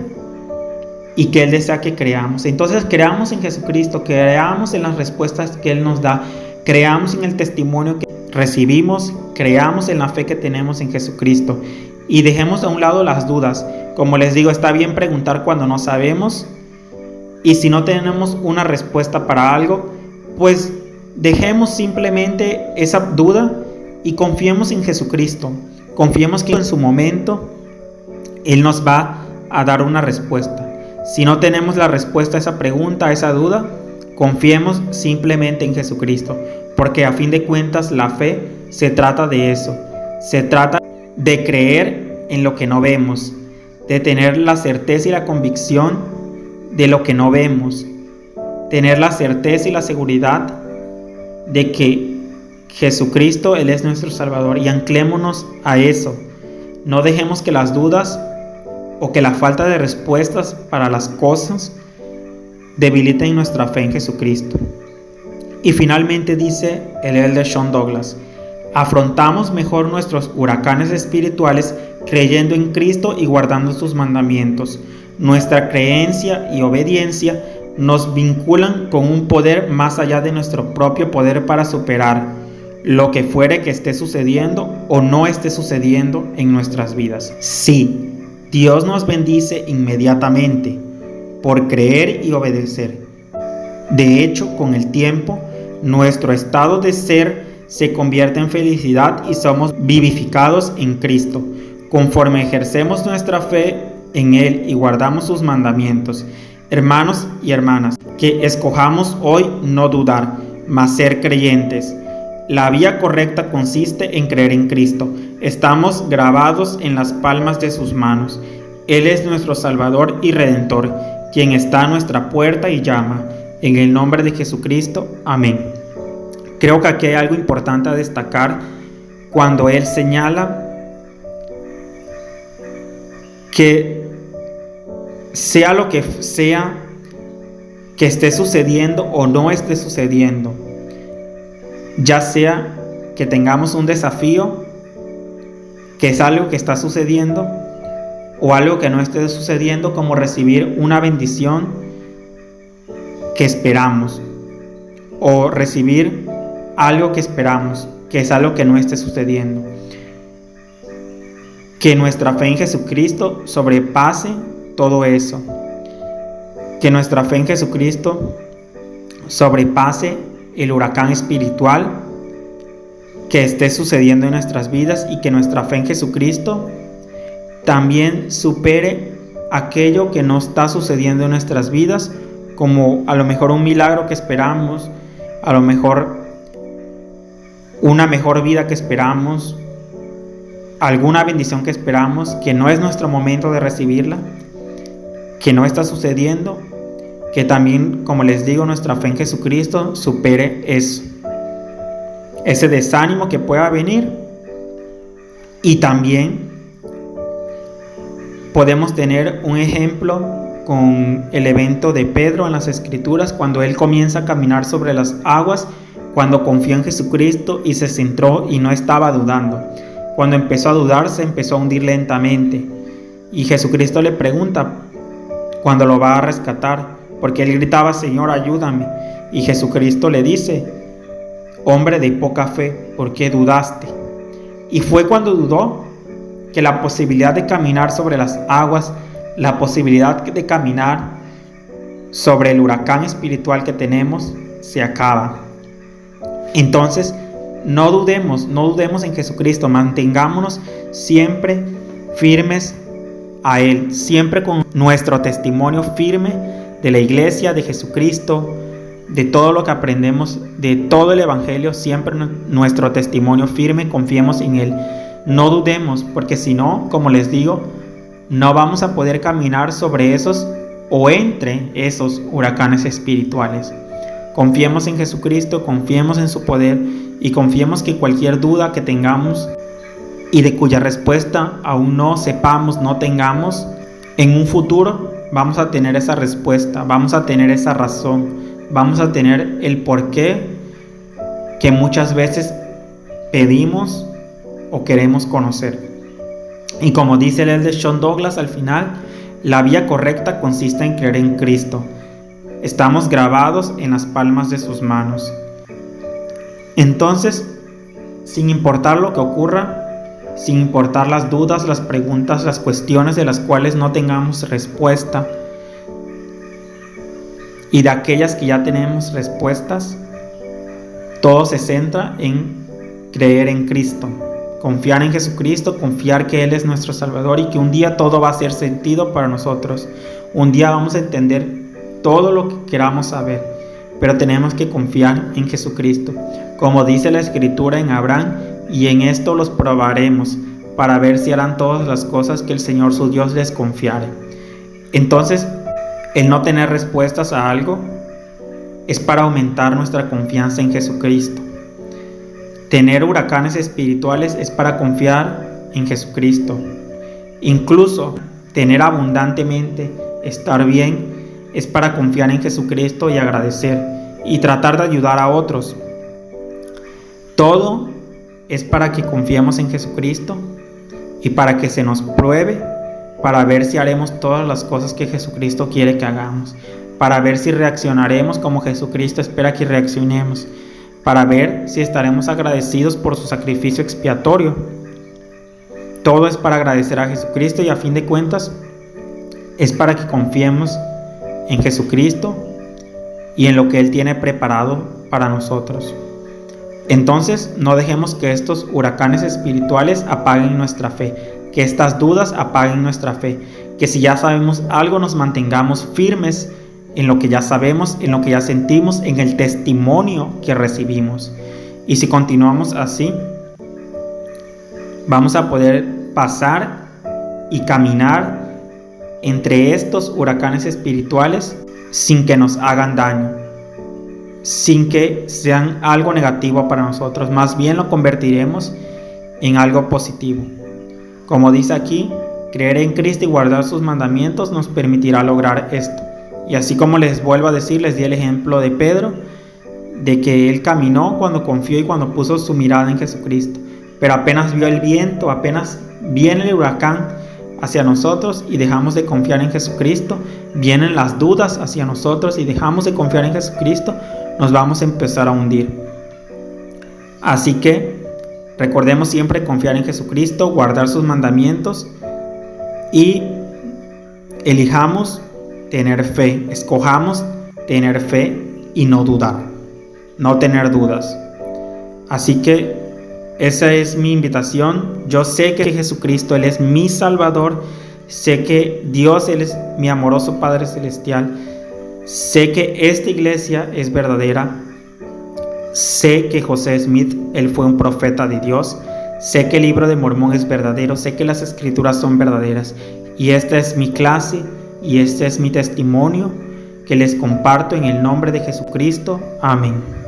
A: y que Él desea que creamos. Entonces creamos en Jesucristo, creamos en las respuestas que Él nos da, creamos en el testimonio que recibimos, creamos en la fe que tenemos en Jesucristo y dejemos a un lado las dudas. Como les digo, está bien preguntar cuando no sabemos. Y si no tenemos una respuesta para algo, pues dejemos simplemente esa duda y confiemos en Jesucristo. Confiemos que en su momento Él nos va a dar una respuesta. Si no tenemos la respuesta a esa pregunta, a esa duda, confiemos simplemente en Jesucristo, porque a fin de cuentas la fe se trata de eso. Se trata de creer en lo que no vemos, de tener la certeza y la convicción de lo que no vemos, tener la certeza y la seguridad de que Jesucristo, Él es nuestro Salvador, y anclémonos a eso. No dejemos que las dudas o que la falta de respuestas para las cosas debiliten nuestra fe en Jesucristo. Y finalmente dice el elder John Douglas: afrontamos mejor nuestros huracanes espirituales creyendo en Cristo y guardando sus mandamientos. Nuestra creencia y obediencia nos vinculan con un poder más allá de nuestro propio poder para superar lo que fuere que esté sucediendo o no esté sucediendo en nuestras vidas. Sí, Dios nos bendice inmediatamente por creer y obedecer. De hecho, con el tiempo, nuestro estado de ser se convierte en felicidad y somos vivificados en Cristo, conforme ejercemos nuestra fe en Él y guardamos sus mandamientos. Hermanos y hermanas, que escojamos hoy no dudar, mas ser creyentes. La vía correcta consiste en creer en Cristo. Estamos grabados en las palmas de sus manos. Él es nuestro Salvador y Redentor, quien está a nuestra puerta y llama. En el nombre de Jesucristo, amén. Creo que aquí hay algo importante a destacar cuando Él señala que sea lo que sea que esté sucediendo o no esté sucediendo, ya sea que tengamos un desafío, que es algo que está sucediendo, o algo que no esté sucediendo, como recibir una bendición que esperamos, o recibir algo que esperamos, que es algo que no esté sucediendo. Que nuestra fe en Jesucristo sobrepase todo eso. Que nuestra fe en Jesucristo sobrepase el huracán espiritual que esté sucediendo en nuestras vidas, y que nuestra fe en Jesucristo también supere aquello que no está sucediendo en nuestras vidas, como a lo mejor un milagro que esperamos, a lo mejor una mejor vida que esperamos, alguna bendición que esperamos, que no es nuestro momento de recibirla, que no está sucediendo. Que también, como les digo, nuestra fe en Jesucristo supere eso, ese desánimo que pueda venir. Y también podemos tener un ejemplo con el evento de Pedro en las Escrituras, cuando él comienza a caminar sobre las aguas, cuando confió en Jesucristo y se centró y no estaba dudando. Cuando empezó a dudar, se empezó a hundir lentamente, y Jesucristo le pregunta cuando lo va a rescatar, porque él gritaba: Señor, ayúdame. Y Jesucristo le dice: hombre de poca fe, ¿por qué dudaste? Y fue cuando dudó que la posibilidad de caminar sobre las aguas, la posibilidad de caminar sobre el huracán espiritual que tenemos, se acaba. Entonces, no dudemos en Jesucristo. Mantengámonos siempre firmes a Él, siempre con nuestro testimonio firme de la iglesia, de Jesucristo, de todo lo que aprendemos, de todo el evangelio, siempre nuestro testimonio firme. Confiemos en Él, no dudemos, porque si no, como les digo, no vamos a poder caminar sobre esos o entre esos huracanes espirituales. Confiemos en Jesucristo, confiemos en su poder, y confiemos que cualquier duda que tengamos y de cuya respuesta aún no sepamos, no tengamos, en un futuro vamos a tener esa respuesta, vamos a tener esa razón, vamos a tener el porqué que muchas veces pedimos o queremos conocer. Y como dice el elder John Douglas al final, la vía correcta consiste en creer en Cristo. Estamos grabados en las palmas de sus manos. Entonces, sin importar lo que ocurra, sin importar las dudas, las preguntas, las cuestiones de las cuales no tengamos respuesta, y de aquellas que ya tenemos respuestas, todo se centra en creer en Cristo, confiar en Jesucristo, confiar que Él es nuestro Salvador y que un día todo va a hacer sentido para nosotros. Un día vamos a entender todo lo que queramos saber, pero tenemos que confiar en Jesucristo. Como dice la Escritura en Abraham, y en esto los probaremos, para ver si harán todas las cosas que el Señor su Dios les confiare. Entonces, el no tener respuestas a algo es para aumentar nuestra confianza en Jesucristo. Tener huracanes espirituales es para confiar en Jesucristo. Incluso tener abundantemente, estar bien, es para confiar en Jesucristo y agradecer y tratar de ayudar a otros. Todo es para que confiemos en Jesucristo y para que se nos pruebe, para ver si haremos todas las cosas que Jesucristo quiere que hagamos, para ver si reaccionaremos como Jesucristo espera que reaccionemos, para ver si estaremos agradecidos por su sacrificio expiatorio. Todo es para agradecer a Jesucristo y a fin de cuentas es para que confiemos en Jesucristo y en lo que Él tiene preparado para nosotros. Entonces, no dejemos que estos huracanes espirituales apaguen nuestra fe, que estas dudas apaguen nuestra fe, que si ya sabemos algo nos mantengamos firmes en lo que ya sabemos, en lo que ya sentimos, en el testimonio que recibimos. Y si continuamos así, vamos a poder pasar y caminar entre estos huracanes espirituales sin que nos hagan daño, sin que sean algo negativo para nosotros, más bien lo convertiremos en algo positivo. Como dice aquí, creer en Cristo y guardar sus mandamientos nos permitirá lograr esto. Y así como les vuelvo a decir, les di el ejemplo de Pedro, de que él caminó cuando confió y cuando puso su mirada en Jesucristo, pero apenas vio el viento, apenas viene el huracán hacia nosotros y dejamos de confiar en Jesucristo, vienen las dudas hacia nosotros y dejamos de confiar en Jesucristo, nos vamos a empezar a hundir. Así que recordemos siempre confiar en Jesucristo, guardar sus mandamientos y elijamos tener fe, escojamos tener fe y no dudar, no tener dudas. Así que esa es mi invitación. Yo sé que Jesucristo, Él es mi Salvador, sé que Dios, Él es mi amoroso Padre Celestial, sé que esta iglesia es verdadera, sé que José Smith, él fue un profeta de Dios, sé que el libro de Mormón es verdadero, sé que las escrituras son verdaderas y esta es mi clase y este es mi testimonio que les comparto en el nombre de Jesucristo. Amén.